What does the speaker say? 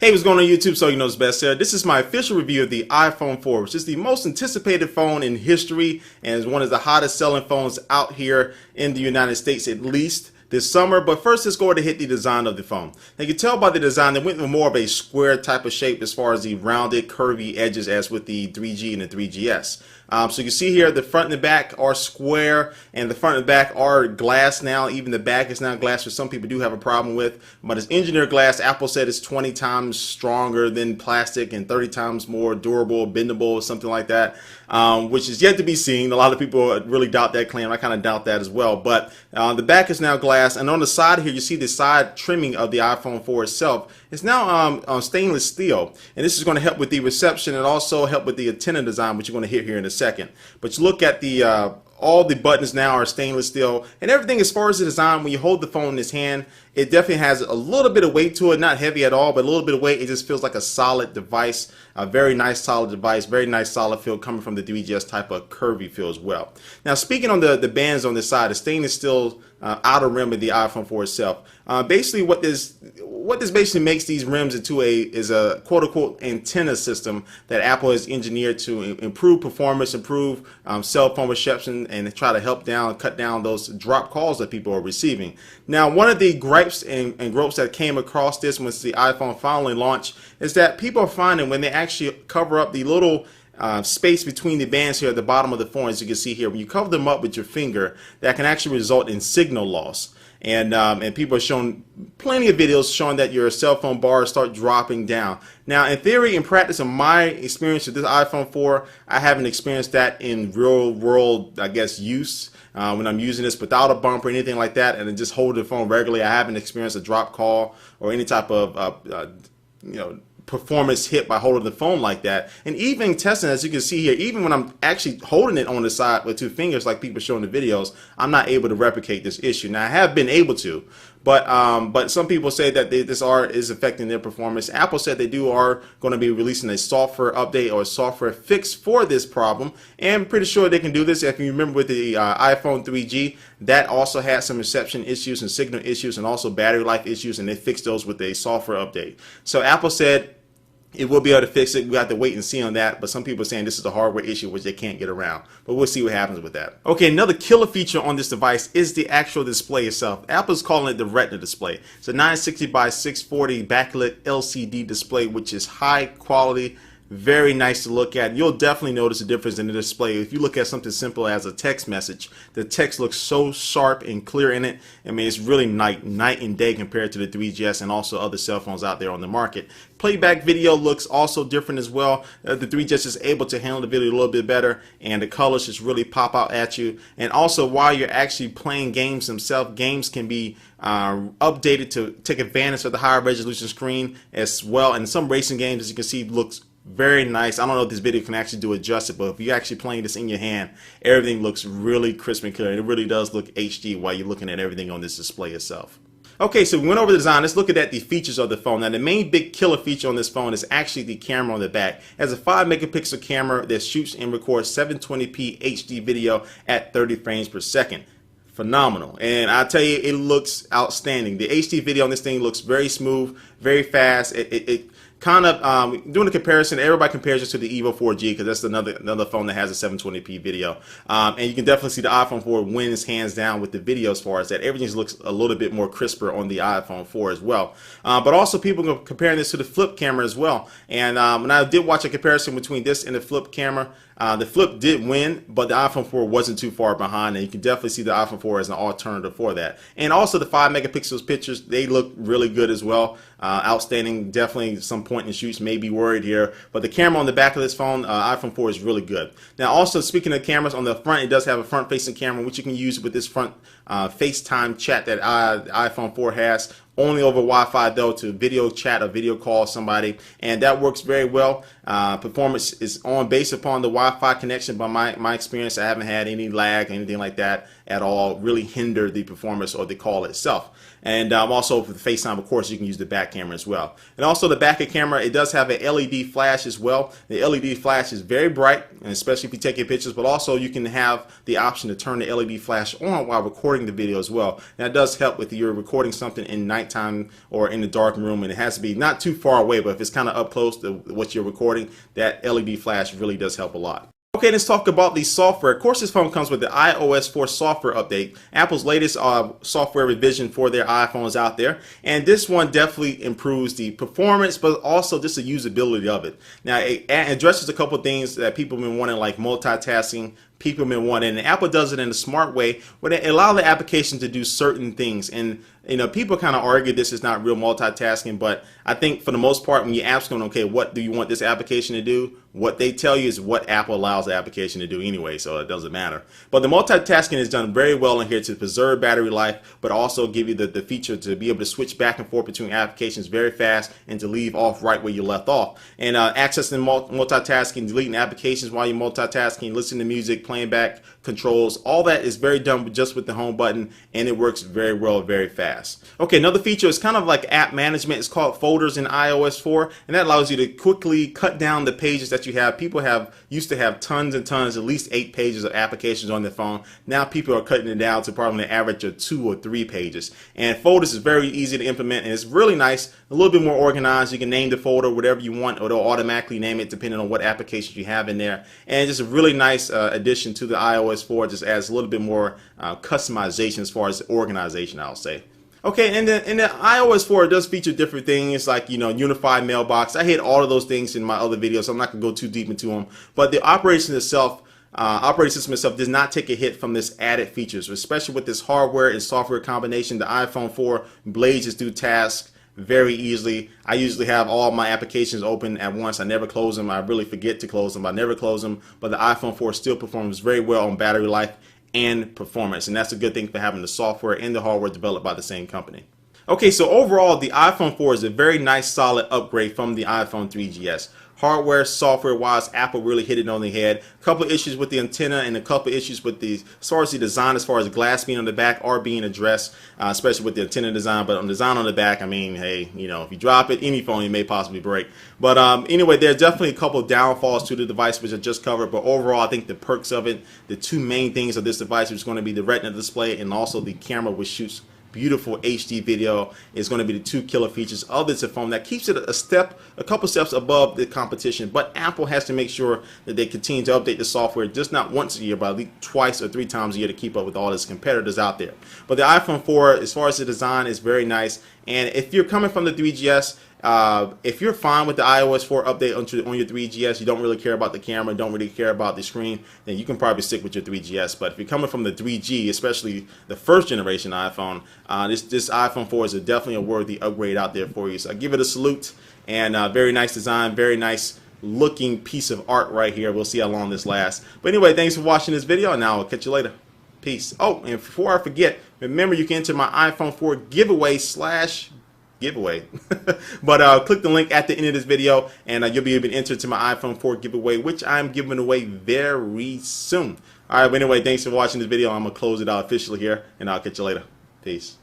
Hey, what's going on YouTube? So you know it's best here. This is my official review of the iPhone 4, which is the most anticipated phone in history and is one of the hottest selling phones out here in the United States, at least this summer. But first, let's go ahead and hit the design of the phone. Now, you can tell by the design, they went with more of a square type of shape as far as the rounded, curvy edges as with the 3G and the 3GS. So you can see here the front and the back are square, and the front and the back are glass now. Even the back is now glass, which some people do have a problem with. But it's engineered glass. Apple said it's 20 times stronger than plastic and 30 times more durable, bendable, something like that, which is yet to be seen. A lot of people really doubt that claim. I kind of doubt that as well. But the back is now glass, and on the side here, you see the side trimming of the iPhone 4 itself. It's now stainless steel, and this is going to help with the reception and also help with the antenna design, which you're going to hear here in a second. But you look at the all the buttons now are stainless steel, and everything as far as the design, when you hold the phone in his hand, it definitely has a little bit of weight to it, not heavy at all, but a little bit of weight. It just feels like a solid device, a very nice solid device, very nice solid feel coming from the 3GS type of curvy feel as well. Now, speaking on the bands on this side, the stainless steel outer rim of the iPhone 4 itself, basically what this basically makes these rims into is a quote-unquote antenna system that Apple has engineered to improve performance, improve cell phone reception, and try to cut down those drop calls that people are receiving. Now, one of the gripes and gropes that came across this once the iPhone finally launched is that people are finding when they actually cover up the little space between the bands here at the bottom of the phone, as you can see here, when you cover them up with your finger, that can actually result in signal loss. And people have shown plenty of videos showing that your cell phone bars start dropping down. Now, in theory, in practice, in my experience with this iPhone 4, I haven't experienced that in real world, I guess, use. When I'm using this without a bump or anything like that, and then just hold the phone regularly, I haven't experienced a drop call or any type of performance hit by holding the phone like that. And even testing, as you can see here, even when I'm actually holding it on the side with two fingers like people showing the videos, I'm not able to replicate this issue. Now, I have been able to, but some people say that this is affecting their performance. Apple said they are going to be releasing a software update or a software fix for this problem, and I'm pretty sure they can do this. If you remember with the iPhone 3G, that also had some reception issues and signal issues and also battery life issues, and they fixed those with a software update. So Apple said it will be able to fix it. We have to wait and see on that, but some people are saying this is a hardware issue which they can't get around, but we'll see what happens with that. Okay, another killer feature on this device is the actual display itself. Apple's calling it the Retina display. It's a 960 by 640 backlit LCD display, which is high quality, very nice to look at. You'll definitely notice a difference in the display. If you look at something simple as a text message, the text looks so sharp and clear in it. I mean, it's really night and day compared to the 3GS and also other cell phones out there on the market. Playback video looks also different as well. The 3GS is able to handle the video a little bit better, and the colors just really pop out at you. And also, while you're actually playing games themselves, games can be updated to take advantage of the higher resolution screen as well. And some racing games, as you can see, looks very nice. I don't know if this video can actually do adjusted, but if you're actually playing this in your hand, everything looks really crisp and clear. It really does look HD while you're looking at everything on this display itself. Okay, so we went over the design. Let's look at the features of the phone. Now, the main big killer feature on this phone is actually the camera on the back. It has a 5-megapixel camera that shoots and records 720p HD video at 30 frames per second. Phenomenal. And I tell you, it looks outstanding. The HD video on this thing looks very smooth, very fast. It kind of doing a comparison, everybody compares it to the Evo 4G because that's another phone that has a 720p video, and you can definitely see the iPhone 4 wins hands down with the video as far as that. Everything looks a little bit more crisper on the iPhone 4 as well, but also people are comparing this to the flip camera as well. And when I did watch a comparison between this and the flip camera, the flip did win, but the iPhone 4 wasn't too far behind, and you can definitely see the iPhone 4 as an alternative for that. And also the 5-megapixel pictures, they look really good as well. Outstanding. Definitely some point and shoots may be worried here, but the camera on the back of this phone, iPhone 4, is really good. Now, also speaking of cameras, on the front, it does have a front-facing camera, which you can use with this front FaceTime chat that iPhone 4 has. Only over Wi-Fi though, to video chat or video call somebody, and that works very well. Performance is on based upon the Wi-Fi connection. By my experience, I haven't had any lag or anything like that at all really hinder the performance or the call itself. And also for the FaceTime, of course, you can use the back camera as well. And also the back of camera, it does have an LED flash as well. The LED flash is very bright, and especially if you're taking pictures, but also you can have the option to turn the LED flash on while recording the video as well. And that does help with you're recording something in night nighttime or in the dark room, and it has to be not too far away, but if it's kind of up close to what you're recording, that LED flash really does help a lot. Okay, let's talk about the software. Of course, this phone comes with the iOS 4 software update, Apple's latest software revision for their iPhones out there. And this one definitely improves the performance, but also just the usability of it. Now, it addresses a couple of things that people have been wanting, like multitasking. People have been wanting, and Apple does it in a smart way where they allow the application to do certain things. And people kind of argue this is not real multitasking, but I think for the most part, when you ask them, okay, what do you want this application to do? What they tell you is what Apple allows the application to do anyway, so it doesn't matter. But the multitasking is done very well in here to preserve battery life, but also give you the feature to be able to switch back and forth between applications very fast and to leave off right where you left off. And accessing multitasking, deleting applications while you're multitasking, listening to music, playing back controls, all that is very done just with the home button, and it works very well, very fast. Okay, another feature is kind of like app management. It's called folders in iOS 4, and that allows you to quickly cut down the pages that you have. People used to have tons and tons, at least 8 pages of applications on their phone. Now people are cutting it down to probably an average of 2 or 3 pages. And folders is very easy to implement, and it's really nice, a little bit more organized. You can name the folder whatever you want, or it'll automatically name it depending on what applications you have in there. And just a really nice addition to the iOS 4. Just adds a little bit more customization as far as organization, I'll say. Okay, and in the iOS 4, it does feature different things like, unified mailbox. I hit all of those things in my other videos, so I'm not going to go too deep into them. But the operating system itself does not take a hit from this added features, especially with this hardware and software combination. The iPhone 4 blades just do tasks very easily. I usually have all my applications open at once. I never close them. I really forget to close them. I never close them. But the iPhone 4 still performs very well on battery life and performance, and that's a good thing for having the software and the hardware developed by the same company. Okay, so overall, the iPhone 4 is a very nice, solid upgrade from the iPhone 3GS. Hardware, software-wise, Apple really hit it on the head. A couple of issues with the antenna and a couple of issues with as far as the design, as far as glass being on the back, are being addressed, especially with the antenna design. But on design on the back, I mean, hey, if you drop it, any phone, you may possibly break. But anyway, there's definitely a couple of downfalls to the device, which I just covered. But overall, I think the perks of it, the two main things of this device, which is going to be the Retina display and also the camera, which shoots beautiful HD video, is going to be the 2 killer features of this phone that keeps it a couple steps above the competition. But Apple has to make sure that they continue to update the software, just not once a year, but at least twice or 3 times a year to keep up with all its competitors out there. But the iPhone 4, as far as the design, is very nice. And if you're coming from the 3GS, if you're fine with the iOS 4 update on your 3GS, you don't really care about the camera, don't really care about the screen, then you can probably stick with your 3GS. But if you're coming from the 3G, especially the first generation iPhone, this iPhone 4 is definitely a worthy upgrade out there for you. So I give it a salute, and very nice design, very nice looking piece of art right here. We'll see how long this lasts. But anyway, thanks for watching this video, and now I'll catch you later. Peace. Oh, and before I forget, remember you can enter my iPhone 4 giveaway but click the link at the end of this video, and you'll be able to enter to my iPhone 4 giveaway, which I'm giving away very soon. Alright, but anyway, thanks for watching this video. I'm going to close it out officially here, and I'll catch you later. Peace.